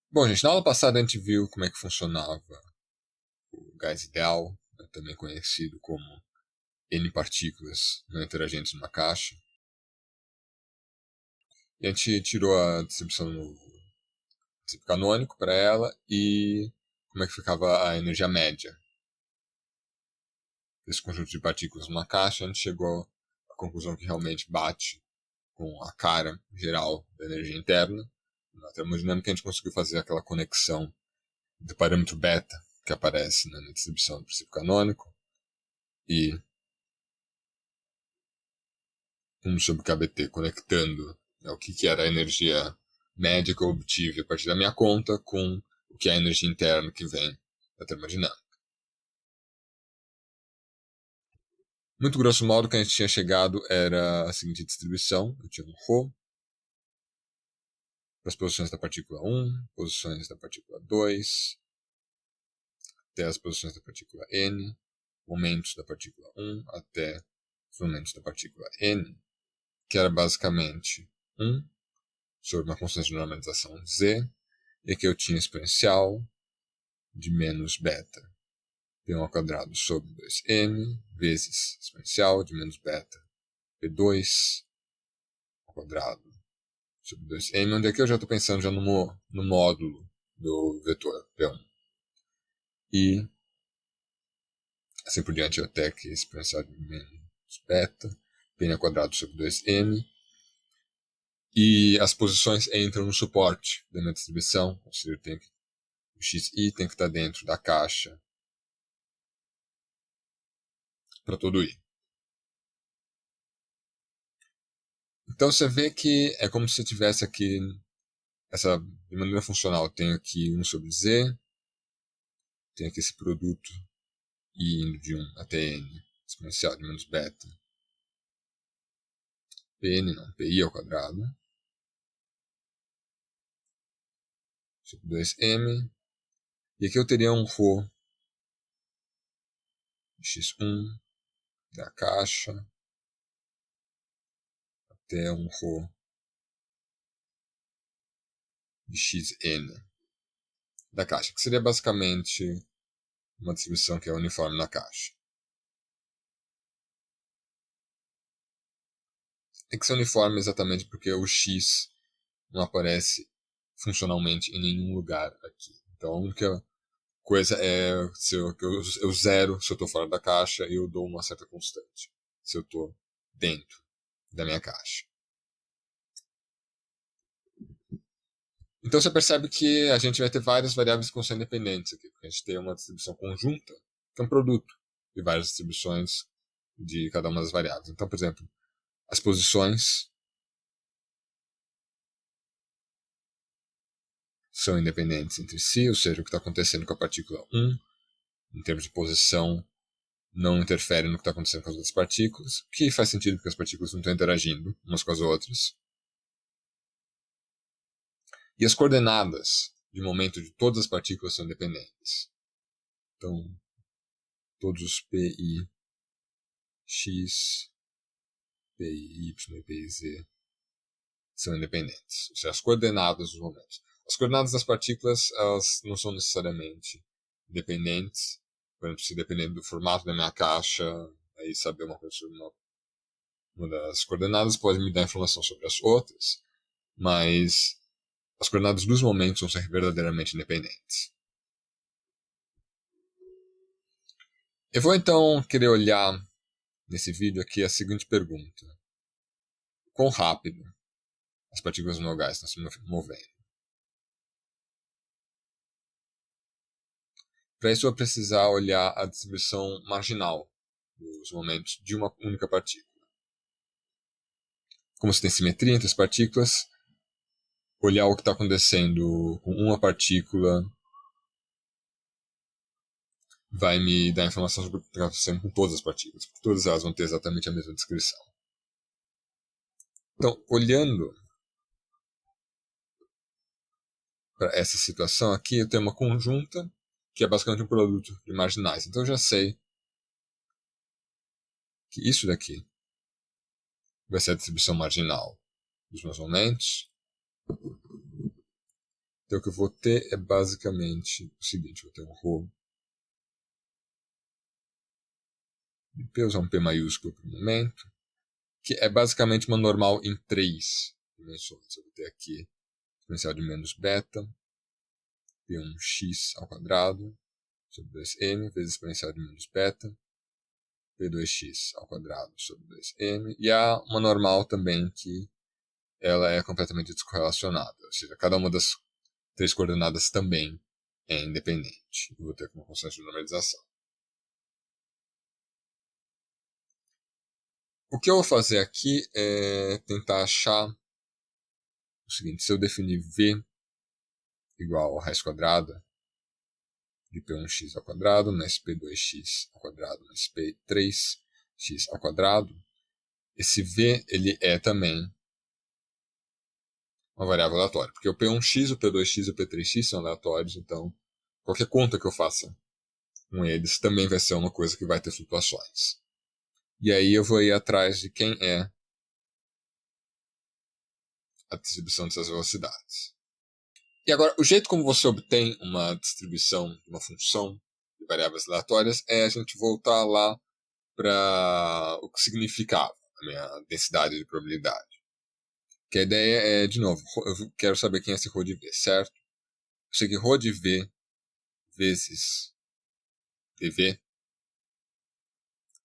Bom, gente, na aula passada a gente viu como é que funcionava o gás ideal, né, também conhecido como N partículas não interagentes numa caixa. E a gente tirou a distribuição no princípio canônico para ela e como é que ficava a energia média desse conjunto de partículas numa caixa. A gente chegou à conclusão que realmente bate com a cara geral da energia interna. Na termodinâmica a gente conseguiu fazer aquela conexão do parâmetro beta que aparece, né, na distribuição do princípio canônico e 1 sobre KBT, conectando, né, o que era a energia média que eu obtive a partir da minha conta com o que é a energia interna que vem da termodinâmica. Muito grosso modo, o que a gente tinha chegado era a seguinte distribuição. Eu tinha um ρ para as posições da partícula 1, posições da partícula 2, até as posições da partícula n, momentos da partícula 1 até os momentos da partícula n, que era basicamente 1 sobre uma constante de normalização z, e que eu tinha exponencial de menos beta p1 ao quadrado sobre 2n vezes exponencial de menos beta p2 ao quadrado sobre 2n, onde aqui eu já estou pensando já no módulo do vetor p1. E assim por diante até que exponencial de menos beta p ao quadrado sobre 2n. E as posições entram no suporte da minha distribuição, ou seja, o xi tem que estar dentro da caixa para todo i. Então você vê que é como se eu tivesse aqui, de maneira funcional, eu tenho aqui 1 sobre z, tenho aqui esse produto i indo de 1 até n, exponencial de menos beta, pn não, pi ao quadrado, sobre 2m, e aqui eu teria um ρ de x1 da caixa até um ρ de xn da caixa, que seria basicamente uma distribuição que é uniforme na caixa. Tem que ser uniforme exatamente porque o x não aparece funcionalmente em nenhum lugar aqui. Então a única coisa é se eu zero se eu estou fora da caixa e eu dou uma certa constante se eu estou dentro da minha caixa. Então você percebe que a gente vai ter várias variáveis que vão ser independentes aqui, porque a gente tem uma distribuição conjunta, que é um produto de várias distribuições de cada uma das variáveis. Então, por exemplo, as posições são independentes entre si, ou seja, o que está acontecendo com a partícula 1, em termos de posição, não interfere no que está acontecendo com as outras partículas, o que faz sentido porque as partículas não estão interagindo umas com as outras. E as coordenadas de momento de todas as partículas são independentes. Então, todos os PI, X, PI, Y e PI, Z são independentes. Ou seja, as coordenadas dos momentos. As coordenadas das partículas elas não são necessariamente dependentes. Por exemplo, se dependendo do formato da minha caixa, aí saber uma coisa sobre uma das coordenadas pode me dar informação sobre as outras, mas as coordenadas dos momentos vão ser verdadeiramente independentes. Eu vou então querer olhar nesse vídeo aqui a seguinte pergunta: quão rápido as partículas no meu gás estão se movendo? Para isso eu vou precisar olhar a distribuição marginal dos momentos de uma única partícula. Como se tem simetria entre as partículas, olhar o que está acontecendo com uma partícula vai me dar informação sobre o que está acontecendo com todas as partículas, porque todas elas vão ter exatamente a mesma descrição. Então, olhando para essa situação aqui, eu tenho uma conjunta que é basicamente um produto de marginais. Então, eu já sei que isso daqui vai ser a distribuição marginal dos meus momentos. Então o que eu vou ter é basicamente o seguinte, vou ter um ρ de P, usar um P maiúsculo por momento, que é basicamente uma normal em 3 dimensões. Eu vou ter aqui exponencial de menos beta, P1x ao quadrado, sobre 2m, vezes exponencial de menos beta, P2x ao quadrado sobre 2m. E há uma normal também que ela é completamente descorrelacionada, ou seja, cada uma das 3 coordenadas também é independente. Eu vou ter uma constante de normalização. O que eu vou fazer aqui é tentar achar o seguinte: se eu definir v igual a raiz quadrada de P1x ao quadrado mais P2x ao quadrado mais P3x ao quadrado, esse v ele é também uma variável aleatória, porque o P1x, o P2x e o P3x são aleatórios, então qualquer conta que eu faça com eles também vai ser uma coisa que vai ter flutuações. E aí eu vou ir atrás de quem é a distribuição dessas velocidades. E agora, o jeito como você obtém uma distribuição de uma função de variáveis aleatórias é a gente voltar lá para o que significava a minha densidade de probabilidade. Que a ideia é, de novo, eu quero saber quem é esse ρ de v, certo? Eu sei que ρ de v vezes dv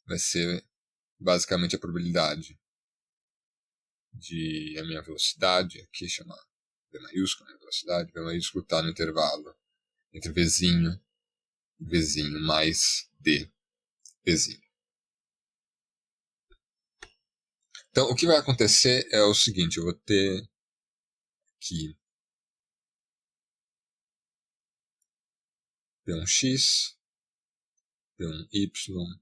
vai ser basicamente a probabilidade de a minha velocidade, aqui chamar v maiúsculo, minha velocidade, v maiúsculo está no intervalo entre vzinho e vzinho mais d vzinho. Então, o que vai acontecer é o seguinte, eu vou ter aqui P1x, P1y,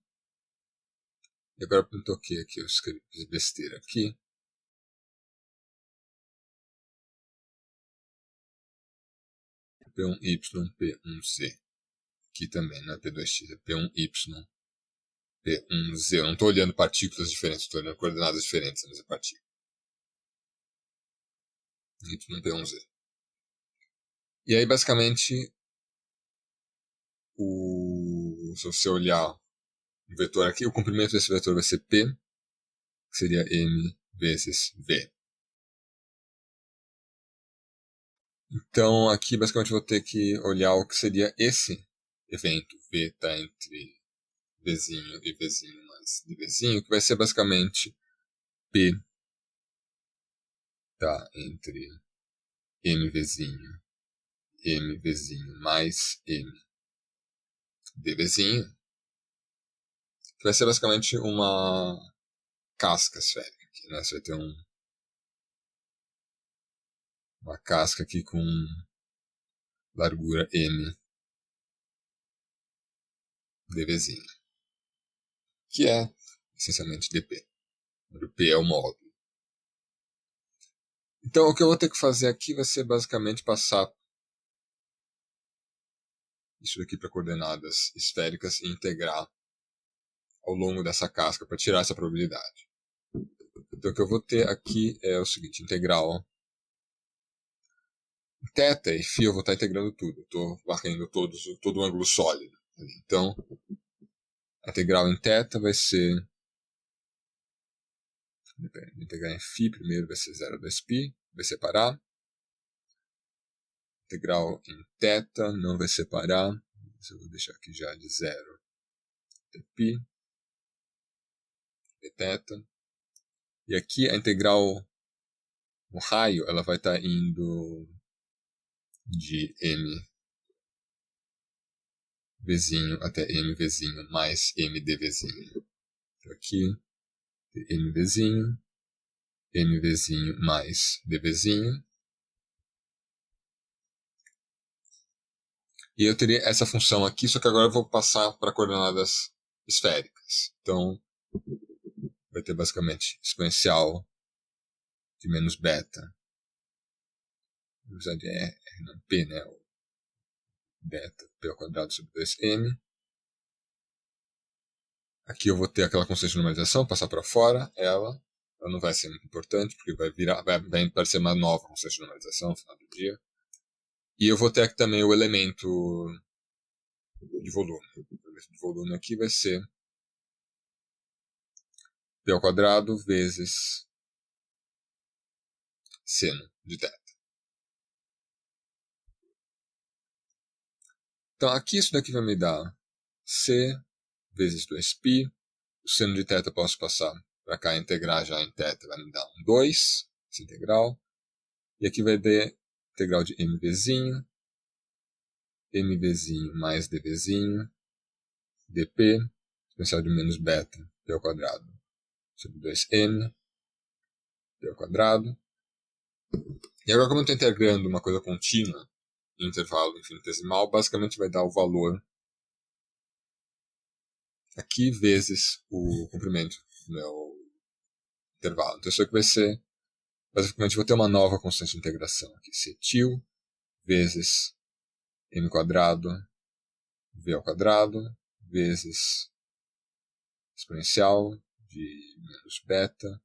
e agora eu toquei aqui, eu escrevi besteira aqui, P1y, P1z, aqui também, não é P2x, é P1y, P1z, eu não estou olhando partículas diferentes, estou olhando coordenadas diferentes, mas é partícula. Y, P1z. E aí, basicamente, se você olhar o vetor aqui, o comprimento desse vetor vai ser P, que seria M vezes V. Então, aqui, basicamente, eu vou ter que olhar o que seria esse evento. V está entre Vzinho e Vzinho mais Dvzinho, que vai ser basicamente P está entre MVzinho, MVzinho mais M Dvzinho, que vai ser basicamente uma casca esférica aqui, né? Você vai ter uma casca aqui com largura M dvzinho, que é essencialmente dp, onde o p é o módulo. Então o que eu vou ter que fazer aqui vai ser basicamente passar isso daqui para coordenadas esféricas e integrar ao longo dessa casca para tirar essa probabilidade. Então o que eu vou ter aqui é o seguinte, integral θ e φ eu vou estar integrando tudo. Estou varrendo todo o ângulo sólido. Então, a integral em θ vai ser... integrar em φ primeiro vai ser 0 a 2π, vai separar. Integral em θ não vai separar. Eu vou deixar aqui já de 0 até π, dθ. E aqui a integral no raio ela vai estar indo de m vzinho até m vzinho mais m dvzinho. Então aqui, m vzinho mais dvzinho. E eu teria essa função aqui, só que agora eu vou passar para coordenadas esféricas. Então, vai ter basicamente exponencial de menos beta. Na verdade é P, né? O beta, P ao quadrado sobre 2m. Aqui eu vou ter aquela constante de normalização, passar para fora, ela não vai ser muito importante, porque vai aparecer uma nova constante de normalização no final do dia. E eu vou ter aqui também o elemento de volume. O elemento de volume aqui vai ser P ao quadrado vezes seno de θ. Então aqui isso daqui vai me dar C vezes 2π. O seno de θ eu posso passar para cá, integrar já em θ, vai me dar um 2, essa integral. E aqui vai ter integral de mvzinho mais dvzinho, dp, exponencial de menos beta, p ao quadrado, sobre 2m, p ao quadrado. E agora, como eu estou integrando uma coisa contínua em intervalo infinitesimal, basicamente vai dar o valor aqui vezes o comprimento do meu intervalo. Então isso aqui vai ser, basicamente, vou ter uma nova constante de integração aqui, cetil vezes m quadrado, v ao quadrado, vezes exponencial de menos beta,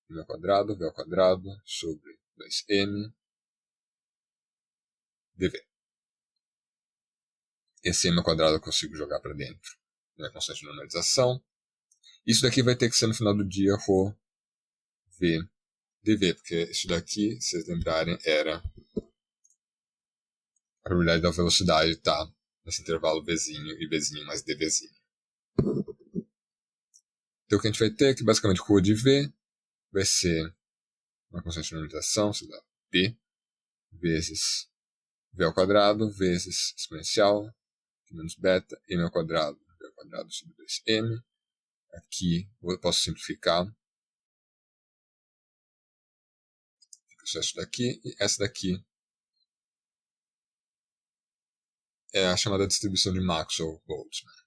m ao quadrado, v ao quadrado, sobre 2m, dv. Esse m ao quadrado eu consigo jogar para dentro da minha constante de normalização. Isso daqui vai ter que ser no final do dia ρ v dv, porque isso daqui, se vocês lembrarem, era a probabilidade da velocidade estar nesse intervalo vzinho e vzinho mais dvzinho. Então o que a gente vai ter é que basicamente ρ de v vai ser uma constante de normalização, sei lá, p, vezes v ao quadrado, vezes exponencial de menos beta, m ao quadrado, v ao quadrado sobre 2m. Aqui eu posso simplificar. Fica só isso daqui, e essa daqui é a chamada distribuição de Maxwell-Boltzmann.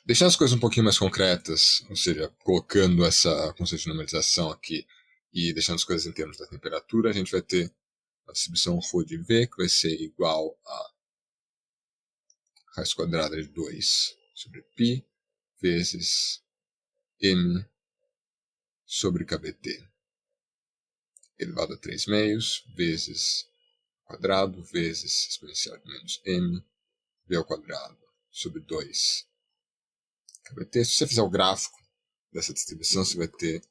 Deixando as coisas um pouquinho mais concretas, ou seja, colocando essa constante de normalização aqui e deixando as coisas em termos da temperatura, a gente vai ter a distribuição ρ de v, que vai ser igual a raiz quadrada de 2 sobre π vezes m sobre kBt elevado a 3 meios vezes quadrado vezes exponencial de menos m v ao quadrado sobre 2 kBt. Se você fizer o gráfico dessa distribuição, você vai ter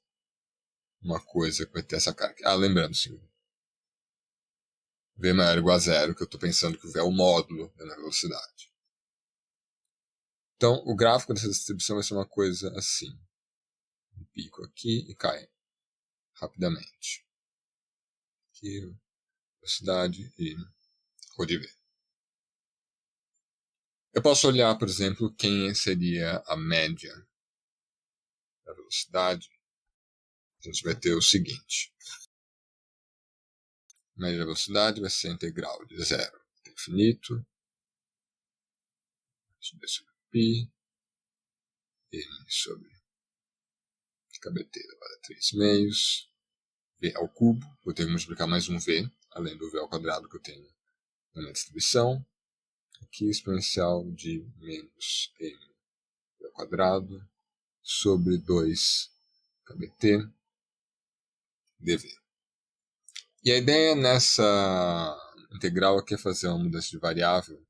uma coisa que vai ter essa carga. Ah, lembrando, sim, v maior ou igual a zero, que eu estou pensando que o v é o módulo da minha velocidade. Então, o gráfico dessa distribuição vai ser uma coisa assim. Um pico aqui e cai rapidamente. Aqui, velocidade e ρ de v. Eu posso olhar, por exemplo, quem seria a média da velocidade. A gente vai ter o seguinte. A média da velocidade vai ser a integral de 0 até infinito. B sobre π. M sobre kBt elevado a 3 meios. V ao cubo. Vou ter que multiplicar mais um v, além do v ao quadrado que eu tenho na minha distribuição. Aqui exponencial de menos m ao quadrado sobre 2 kBt dv. E a ideia nessa integral aqui é fazer uma mudança de variável,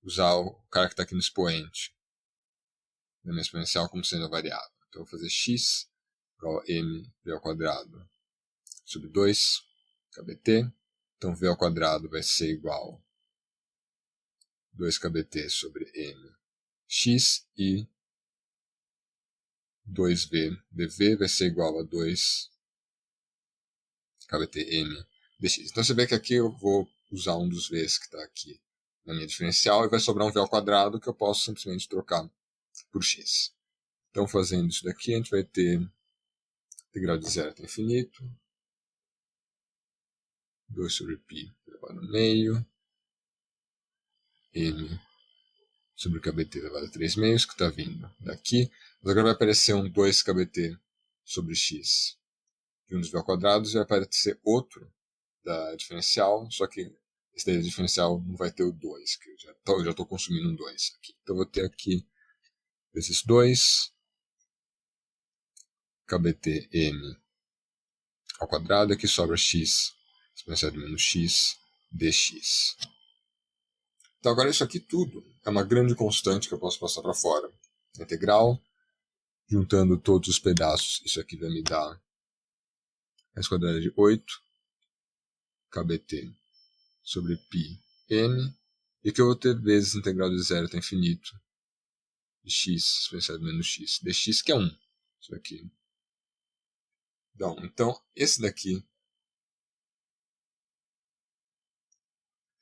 usar o cara que está aqui no expoente da minha exponencial como sendo a variável. Então eu vou fazer x igual a m v ao quadrado sobre 2 kBt. Então v ao quadrado vai ser igual a 2 kBt sobre m x e 2v dv vai ser igual a 2 kBt m dx. Então você vê que aqui eu vou usar um dos v's que está aqui na minha diferencial e vai sobrar um v ao quadrado que eu posso simplesmente trocar por x. Então fazendo isso daqui a gente vai ter integral de 0 até infinito, 2 sobre π elevado a meio, m sobre kBt elevado a 3 meios, que está vindo daqui. Mas agora vai aparecer um 2 kBt sobre x de um dos v ao quadrado e vai aparecer outro da diferencial, só que esse daí da diferencial não vai ter o 2, que eu já estou consumindo um 2 aqui. Então eu vou ter aqui esses 2 kBt m ao quadrado, e aqui sobra x exponencial de menos x dx. Então agora isso aqui tudo é uma grande constante que eu posso passar para fora. Integral, juntando todos os pedaços, isso aqui vai me dar raiz quadrada de 8 kbt sobre π n, e que eu vou ter vezes integral de 0 até infinito de x exponencial de menos x dx, que é 1. Isso aqui dá 1. Então, esse daqui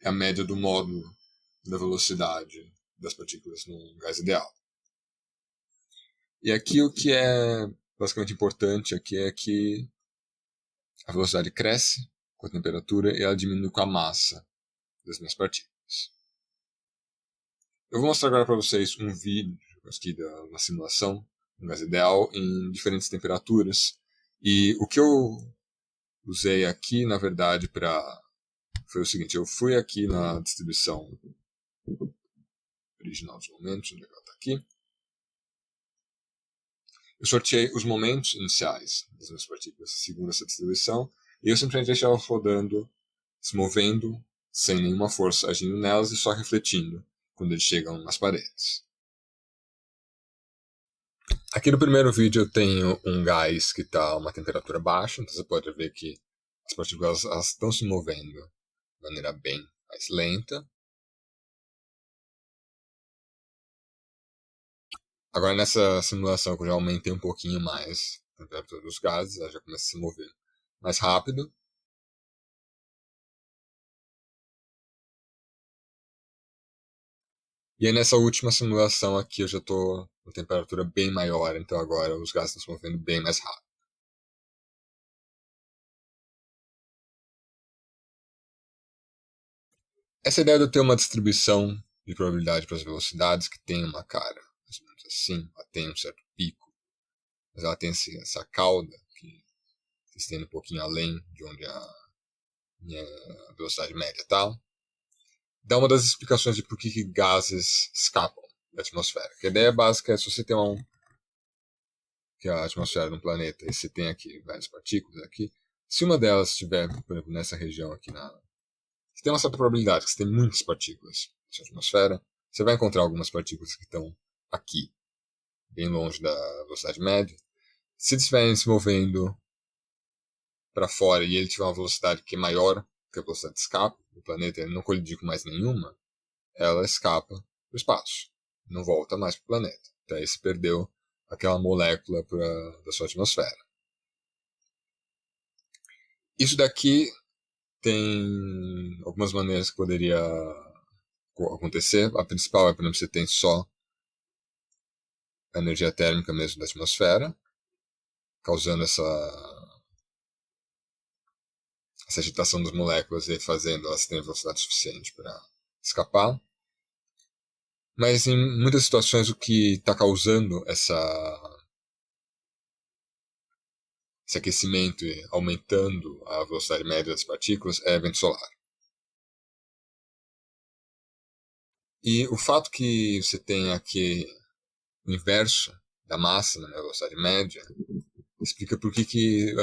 é a média do módulo da velocidade das partículas no gás ideal. E aqui o que é basicamente importante aqui é que a velocidade cresce com a temperatura e ela diminui com a massa das minhas partículas. Eu vou mostrar agora para vocês um vídeo aqui de uma simulação no gás ideal em diferentes temperaturas. E o que eu usei aqui, na verdade, foi o seguinte: eu fui aqui na distribuição original dos momentos, onde ela está aqui. Eu sorteei os momentos iniciais das minhas partículas segundo essa distribuição, e eu simplesmente deixei elas rodando, se movendo, sem nenhuma força agindo nelas e só refletindo quando eles chegam nas paredes. Aqui no primeiro vídeo eu tenho um gás que está a uma temperatura baixa, então você pode ver que as partículas estão se movendo de maneira bem mais lenta. Agora nessa simulação que eu já aumentei um pouquinho mais a temperatura dos gases, ela já começa a se mover mais rápido. E aí nessa última simulação aqui eu já estou com temperatura bem maior, então agora os gases estão se movendo bem mais rápido. Essa ideia de eu ter uma distribuição de probabilidade para as velocidades que tem uma cara, mais ou menos assim, ela tem um certo pico, mas ela tem essa cauda que se estende um pouquinho além de onde a minha velocidade média está, dá uma das explicações de por que gases escapam da atmosfera. A ideia básica é se você tem que é a atmosfera de um planeta e você tem aqui várias partículas aqui, se uma delas estiver, por exemplo, nessa região aqui você tem uma certa probabilidade que você tem muitas partículas na sua atmosfera, você vai encontrar algumas partículas que estão aqui, bem longe da velocidade média. Se eles estiverem se movendo para fora e ele tiver uma velocidade que é maior que a velocidade de escape do planeta, ele não colidir com mais nenhuma, ela escapa para o espaço, não volta mais para o planeta. Então aí você perdeu aquela molécula da sua atmosfera. Isso daqui tem algumas maneiras que poderia acontecer. A principal é, por exemplo, você tem só a energia térmica mesmo da atmosfera, causando essa agitação das moléculas e fazendo elas terem velocidade suficiente para escapar. Mas em muitas situações o que está causando esse aquecimento e aumentando a velocidade média das partículas é vento solar. E o fato que você tem aqui o inverso da massa na velocidade média explica por que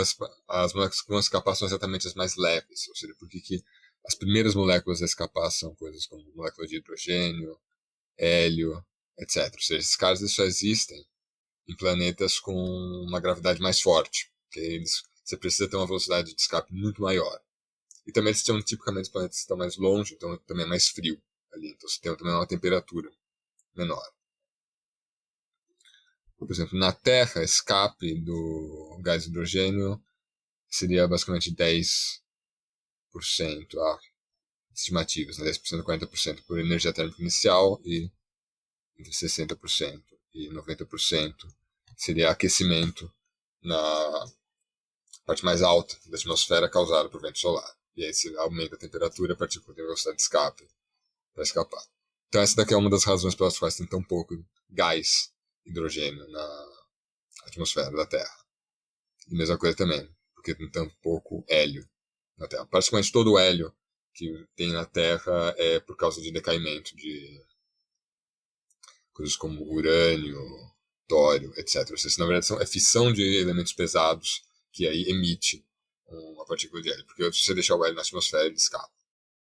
as moléculas que vão escapar são exatamente as mais leves, ou seja, por que as primeiras moléculas a escapar são coisas como molécula de hidrogênio, hélio, etc. Ou seja, esses caras só existem em planetas com uma gravidade mais forte, porque você precisa ter uma velocidade de escape muito maior. E também eles são tipicamente planetas que estão mais longe, então também é mais frio ali, então você tem também uma temperatura menor. Por exemplo, na Terra, escape do gás de hidrogênio seria basicamente 10%, estimativas, né? 10% a 40% por energia térmica inicial e entre 60% e 90% seria aquecimento na parte mais alta da atmosfera causada por vento solar. E aí se aumenta a temperatura, a partícula tem velocidade de escape para escapar. Então essa daqui é uma das razões pelas quais tem tão pouco gás hidrogênio na atmosfera da Terra. E mesma coisa também, porque tem tão pouco hélio na Terra. Praticamente todo o hélio que tem na Terra é por causa de decaimento de coisas como urânio, tório, etc. Ou seja, na verdade é fissão de elementos pesados que aí emite uma partícula de hélio, porque se você deixar o hélio na atmosfera, ele escapa.